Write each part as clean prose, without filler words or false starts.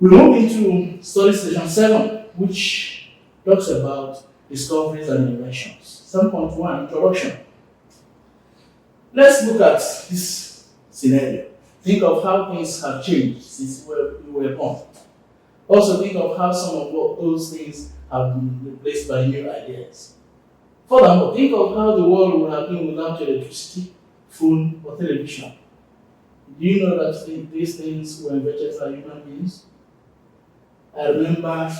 We move into study session 7, which talks about discoveries and inventions. 7.1, introduction. Let's look at this scenario. Think of how things have changed since we were born. Also think of how some of those things have been replaced by new ideas. Furthermore, think of how the world would have been without electricity, phone, or television. Do you know that these things were invented by human beings? I remember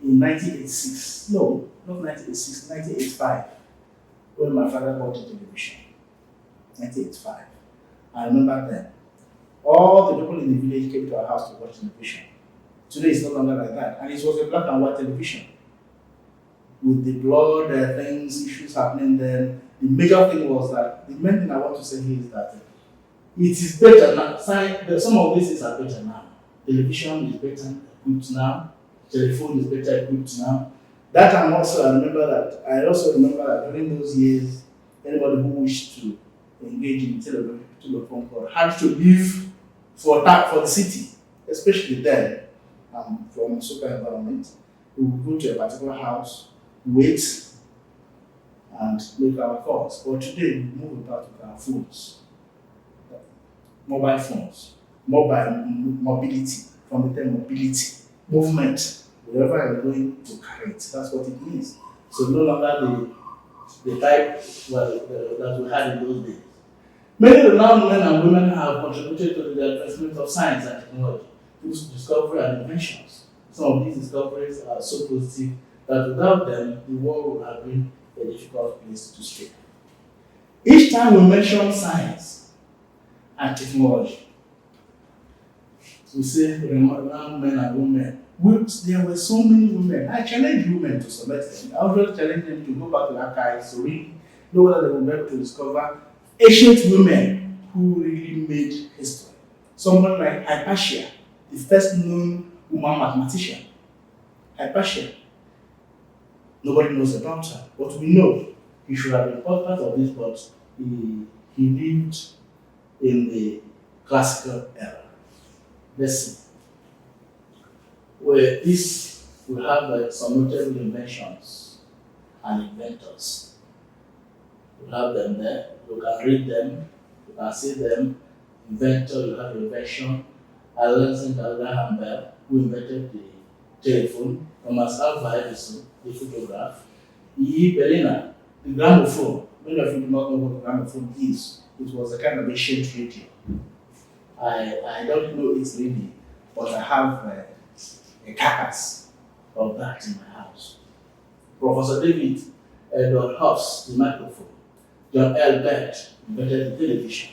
in 1986, no, not 1986, 1985, when my father bought a television. 1985. I remember then. All the people in the village came to our house to watch television. Today it's no longer like that. And it was a black and white television. With the blood, things, issues happening then. The major thing was that, the main thing I want to say here is that it is better now. Some of these things are better now. Television is better equipped now. Telephone is better equipped now. That time also, I also remember that during those years, anybody who wished to engage in telephone call had to leave for the city, especially then. From a super environment, we would go to a particular house, wait, and make our calls. But today, we move about with our phones, mobile phones, mobility, from the term mobility, movement, wherever you're going to carry it. That's what it means. So no longer the type that we had in those days. Many renowned men and women have contributed to the advancement of science and technology through discovery and inventions. Some of these discoveries are so positive that without them, the world would have been a difficult place to stay. Each time we mention science and technology, we say renowned men and women. There were so many women. I challenge women to some extent. I always challenge them to go back to the archives to really know whether they will be able to discover ancient women who really made history. Someone like Hypatia, the first known woman mathematician. Hypatia. Nobody knows about her, but we know he should have been part of this, but he lived in the classical era. Let's see. Where this will have some notable inventions and inventors. We'll have them there. You can read them. You can see them. Inventor, you have invention. Alexander Graham Bell, who invented the telephone. Thomas Alva Edison, the photograph. E. Bellina, the gramophone. Many of you do not know what a gramophone is. It was a kind of ancient radio. I don't know it really, but I have a carcass of that in my house. Professor David Edward Hobbs, the microphone. John L. Bett invented the television.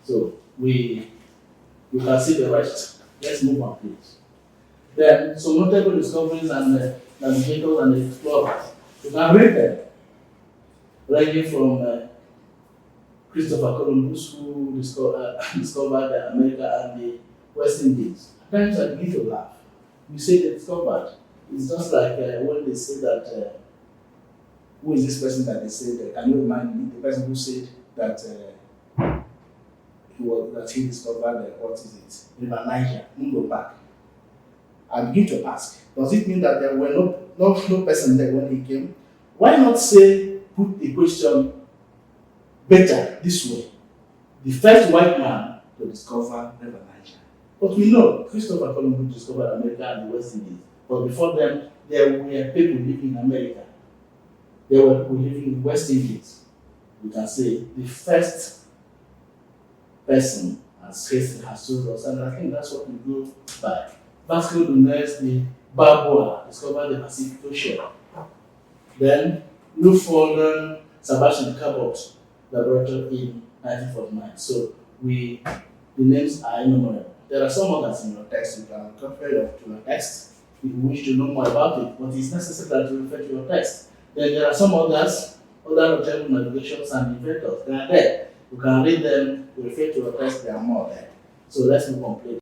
So you can see the rest. Let's move on, please. Then some notable discoveries and navigators and explorers. You can read them, ranging from Christopher Columbus, who discovered America and the West Indies. At times I begin to laugh. You say they discovered. It's just like when they say that, who is this person that they said, can you remind me, the person who said that he discovered, what is it, River Niger, Mungo Park. I begin to ask, does it mean that there were no person there when he came? Why not put the question better this way? The first white man to discover River Niger. But we know Christopher Columbus discovered America and the West Indies. But before them, there were people living in America. There were people living in West Indies. We can say the first person as history has told us, and I think that's what we go by. Vasco da Gama, the Balboa, discovered the Pacific Ocean. Then, Newfoundland, Sebastian Cabot, laboratory in 1949. So the names are innumerable. There are some others in your text. You can refer to your text if you wish to know more about it, but it's necessary that you refer to your text. Then there are some others, other notable navigations and inventors. They are there. You can read them, you refer to your text, there are more there. So let's move on, please.